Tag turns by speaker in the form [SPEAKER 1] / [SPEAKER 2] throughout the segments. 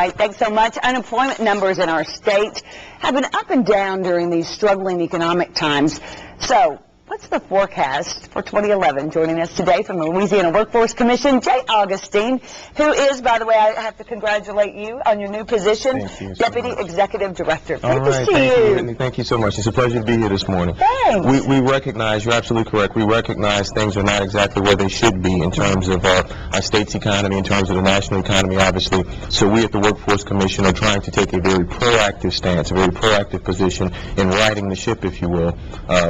[SPEAKER 1] right, thanks so much. Unemployment numbers in our state have been up and down during these struggling economic times. So, what's the forecast for 2011? Joining us today from the Louisiana Workforce Commission, Jay Augustine, who is, by the way, I have to congratulate you on your new position, Deputy Executive Director. Great to see you.
[SPEAKER 2] Whitney. Thank you so much. It's a pleasure to be here this morning.
[SPEAKER 1] Thanks.
[SPEAKER 2] We recognize, you're absolutely correct, we recognize things are not exactly where they should be in terms of our state's economy, in terms of the national economy, obviously. So we at the Workforce Commission are trying to take a very proactive stance, a very proactive position in righting the ship, if you will.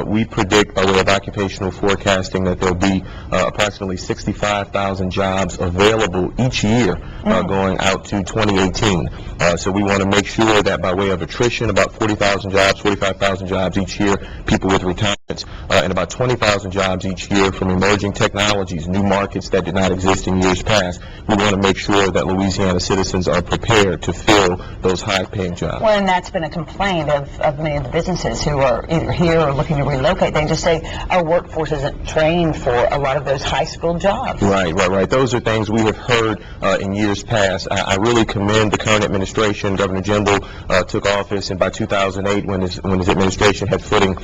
[SPEAKER 2] We predict, by way of occupational forecasting, that there'll be approximately 65,000 jobs available each year going out to 2018. So we want to make sure that by way of attrition, about 40,000 jobs, 45,000 jobs each year, people with retirements, and about 20,000 jobs each year from emerging technologies, new markets that did not exist in years past. We want to make sure that Louisiana citizens are prepared to fill those high-paying jobs.
[SPEAKER 1] Well, and that's been a complaint of many of the businesses who are either here or looking to relocate. They just say our workforce isn't trained for a lot of those high-school jobs. Right.
[SPEAKER 2] Those are things we have heard in years past. I really commend the current administration. Governor Jindal took office, and by 2008, when his administration had footing,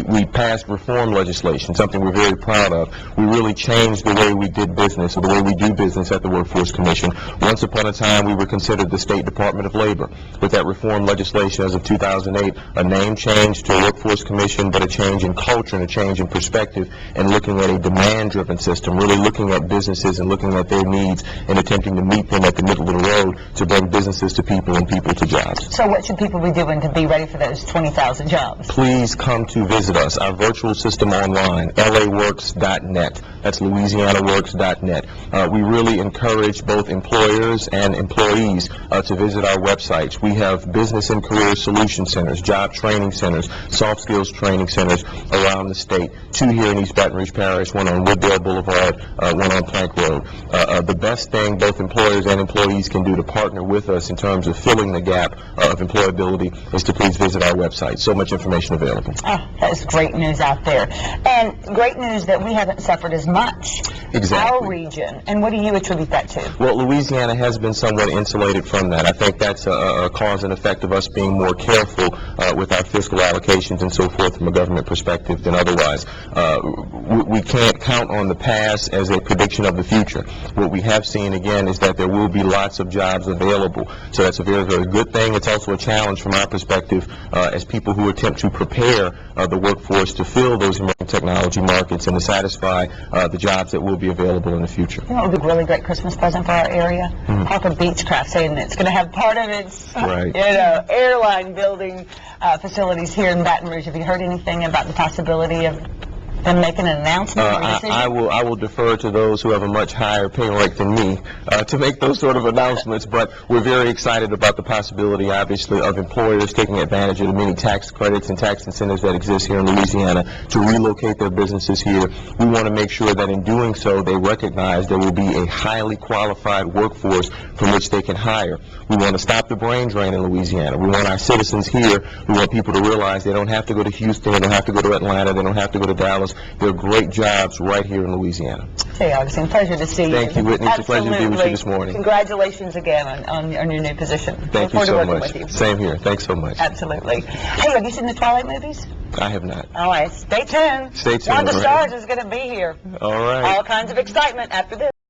[SPEAKER 2] we passed reform legislation, something we're very proud of. We really changed the way we did business, or the way we do business at the Workforce Commission. Once upon a time, we were considered the State Department of Labor. With that reform legislation as of 2008, a name change to a Workforce Commission, but a change in culture and a change in perspective, and looking at a demand-driven system, really looking at businesses and looking at their needs and attempting to meet them at the middle of the road to bring businesses to people and people to jobs.
[SPEAKER 1] So what should people be doing to be ready for those 20,000 jobs?
[SPEAKER 2] Please come to visit us. Our virtual system online, laworks.net. That's louisianaworks.net. We really encourage both employers and employees to visit our websites. We have business and career solution centers, job training centers, soft skills training centers around the state. 2 here in East Baton Rouge Parish, 1 on Wooddale Boulevard, 1 on Plank Road. The best thing both employers and employees can do to partner with us in terms of filling the gap of employability is to please visit our website. So much information available.
[SPEAKER 1] Oh, that's great news out there. And great news that we haven't suffered as much.
[SPEAKER 2] Exactly.
[SPEAKER 1] Our region. And what do you attribute that to?
[SPEAKER 2] Well, Louisiana has been somewhat insulated from that. I think that's a cause and effect of us being more careful with our fiscal allocations and so forth from a government perspective than otherwise. We can't count on the past as a prediction of the future. What we have seen, again, is that there will be lots of jobs available. So that's a very, very good thing. It's also a challenge from our perspective as people who attempt to prepare the workforce to fill those emerging technology markets and to satisfy the jobs that will be available in the future.
[SPEAKER 1] You know, it would be a really great Christmas present for our area. Parker Beechcraft saying that it's going to have part of its airline building facilities here in Baton Rouge. Have you heard anything about the possibility of them making an announcement?
[SPEAKER 2] I will defer to those who have a much higher pay rate than me to make those sort of announcements, but we're very excited about the possibility, obviously, of employers taking advantage of the many tax credits and tax incentives that exist here in Louisiana to relocate their businesses here. We want to make sure that in doing so, they recognize there will be a highly qualified workforce from which they can hire. We want to stop the brain drain in Louisiana. We want our citizens here, we want people to realize they don't have to go to Houston, they don't have to go to Atlanta, they don't have to go to Dallas. There are great jobs right here in Louisiana.
[SPEAKER 1] Hey, Augustine, pleasure to see you.
[SPEAKER 2] Thank you, Whitney. It's a pleasure to be with you this morning.
[SPEAKER 1] Congratulations again on your new position.
[SPEAKER 2] Thank you so much. Same here. Thanks so much.
[SPEAKER 1] Absolutely. Hey, have you seen the Twilight movies?
[SPEAKER 2] I have not.
[SPEAKER 1] All right. Stay tuned.
[SPEAKER 2] Stay tuned.
[SPEAKER 1] One of the stars is going to be here.
[SPEAKER 2] All right.
[SPEAKER 1] All kinds of excitement after this.